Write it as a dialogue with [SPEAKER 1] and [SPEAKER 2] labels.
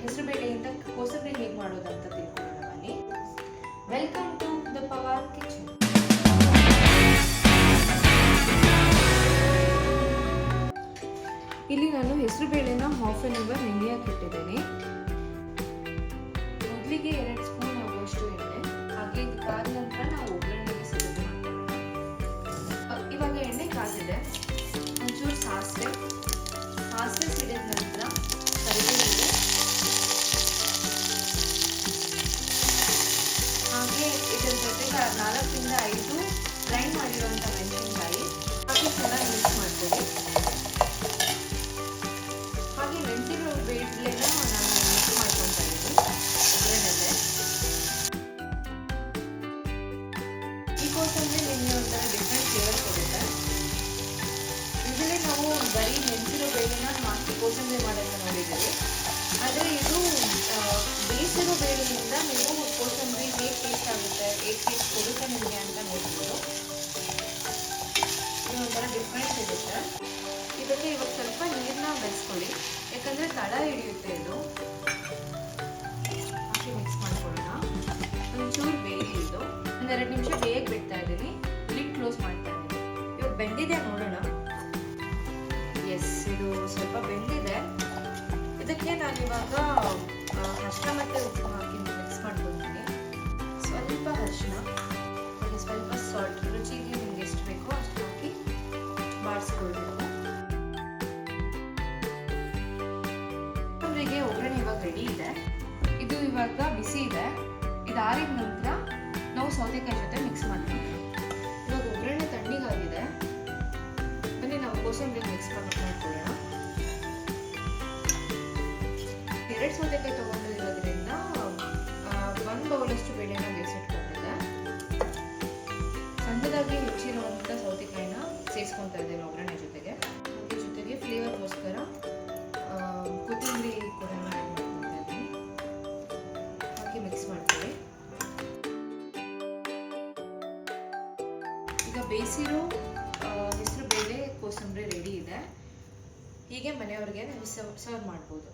[SPEAKER 1] ಹೆಸರುಬೇಳೆಯಿಂದ ಕೋಸಂಬರಿ ಹೇಗೆ ಮಾಡೋದು ಅಂತ ತಿಳ್ಕೊಳ್ಳೋಣ ಬನ್ನಿ. Welcome to the Pawar kitchen. ಇಲ್ಲಿ ನಾನು ಹೆಸರುಬೇಳೆನ ಹಾಫ್ ಆನ್ ಅವರ್ ನೆನೆಯಕ್ಕೆ ಇಟ್ಟಿದ್ದೇನೆ. ಮೊದಲಿಗೆ 2 ಸ್ಪೂನ್ ಆಗುವಷ್ಟು ಎಣ್ಣೆ ಹಾಗೆ ಕಾದ ನಂತರ ನಾವು ಒಗ್ಗರಣೆಗೆ ಸಿದ್ಧತೆ ಮಾಡ್ಕೊಳ್ಳೋಣ. ಇವಾಗ ಎಣ್ಣೆ ಕಾದಿದೆ. ಒಂಚೂರು ಸಾಸಿವೆ ಸಿಡಿದ ನಂತರ ಕರಿಬೇವು ಹಾಗೆ ಇದರ ಜೊತೆಗೆ 4 ರಿಂದ 5 ಗ್ರೈಂಡ್ ಮಾಡಿರುವಂಥ ಮೆಣಸಿನಕಾಯಿ ಹಾಗೆ ಚೆನ್ನಾಗಿ ಮಿಕ್ಸ್ ಮಾಡ್ತೀವಿ. ಹಾಗೆ ನೆನೆಸಿರೋ ಬೇಳೆನ ನಾನು ಮಿಕ್ಸ್ ಮಾಡ್ಕೊತಾ ಇದ್ದೀನಿ ಒಗ್ಗರಣೆಗೆ. ಈ ಕೋಸಂಬರಿ ನಿಮಗೆ ಒಂಥರ ಡಿಫ್ರೆಂಟ್ ಫ್ಲೇವರ್ ಕೊಡುತ್ತೆ. ಇದರಲ್ಲಿ ನಾವು ಬರೀ ನೆನೆಸಿರೋ ಬೇಳೆನ ಹಾಕಿ ಕೋಸಂಬರಿ ಮಾಡೋದನ್ನ ನೋಡಿದ್ದೀವಿ. ಆದರೆ ಇದು ಬೇಯಿಸಿರೋ ಬೇಳೆಯಿಂದ ನೀವು ಕೋಸಂಬರಿ ಹೇಗೆ ಟೇಸ್ಟ್ ಆಗುತ್ತೆ, ಹೇಗೆ ಟೇಸ್ಟ್ ಕೊಡುತ್ತೆ ನಿಮಗೆ ಅಂತ ನೋಡ್ಬೋದು. ಇದು ಒಂಥರ ಡಿಫ್ರೆಂಟ್ ಇರುತ್ತೆ. ಇದಕ್ಕೆ ಇವಾಗ ಸ್ವಲ್ಪ ನೀರನ್ನ ಬೆಳೆಸ್ಕೊಳ್ಳಿ, ಯಾಕಂದರೆ ತಳ ಹಿಡಿಯುತ್ತೆ ಇದು. ಹಾಕಿ ಮಿಕ್ಸ್ ಮಾಡ್ಕೊಳ್ಳೋಣ. ಒಂಚೂರು ಬೇಯಿಸಿ ಇದು 1-2 ನಿಮಿಷ ಬೇಯಕ್ಕೆ ಬಿಡ್ತಾ ಇದ್ದೀನಿ. ಲಿಡ್ ಕ್ಲೋಸ್ ಮಾಡ್ತಾ ಇದ್ದೀನಿ. ಇವಾಗ ಬೆಂದಿದೆ ನೋಡೋಣ. ಎಸ್, ಇದು ಸ್ವಲ್ಪ ಬೆಂದಿದೆ. ಇದಕ್ಕೆ ನಾನಿವಾಗ ಅರಿಶಿನ ಮತ್ತು ಉಪ್ಪು ಹಾಕಿ ಮಿಕ್ಸ್ ಮಾಡ್ಕೊತೀನಿ. ಸ್ವಲ್ಪ ಅರಿಶಿನ ಹಾಗೆ ಸ್ವಲ್ಪ ಸಾಲ್ಟ್, ರುಚಿಗೆ ನಿಮ್ಗೆ ಎಷ್ಟು ಬೇಕೋ ಅಷ್ಟು ಹಾಕಿ ಬಾಡಿಸ್ಕೊಳ್ಬೇಕು. ಕೋಸಂಬರಿಗೆ ಒಗ್ಗರಣೆ ಇವಾಗ ರೆಡಿ ಇದೆ. ಇದು ಇವಾಗ ಬಿಸಿ ಇದೆ. ಇದು ಆರಿದ ನಂತರ ನಾವು ಸೌತೆಕಾಯಿ ಜೊತೆ ಮಿಕ್ಸ್ ಮಾಡ್ತೀವಿ. ಇವಾಗ ಒಗ್ಗರಣೆ ತಣ್ಣಗಾಗಿದೆ. ಬನ್ನಿ ನಾವು ಕೋಸಂಬರಿಗೆ ಮಿಕ್ಸ್ ಮಾಡ್ಕೊಳ್ಳೋಣ. 2 ಸೌತೆಕಾಯಿ ತೊಗೊಂಡಿರೋದ್ರಿಂದ 1 ಬೌಲಷ್ಟು ಬೇಳೆನ ಬೇಯಿಸಿಟ್ಕೊಂಡಿದ್ದೆ. ಸಣ್ಣದಾಗಿ ಹೆಚ್ಚಿರುವಂಥ ಸೌತೆಕಾಯಿನ ಸೇರಿಸ್ಕೊತಾ ಇದ್ದೇನೆ ಒಗ್ಗರಣೆ ಜೊತೆಗೆ. ಅದ್ರ ಜೊತೆಗೆ ಫ್ಲೇವರ್ಗೋಸ್ಕರ ಕೊತ್ತಂಬರಿ ಕೂಡ ಆ್ಯಡ್ ಮಾಡ್ಕೊತಾ ಇದ್ದೀನಿ. ಹಾಕಿ ಮಿಕ್ಸ್ ಮಾಡ್ತೀವಿ. ಈಗ ಬೇಯಿಸಿರೋ ಹೆಸರು ಬೇಳೆ ಕೋಸಂಬರಿ ರೆಡಿ ಇದೆ. ಹೀಗೆ ಮನೆಯವ್ರಿಗೆ ನೀವು ಸರ್ವ್ ಮಾಡ್ಬೋದು.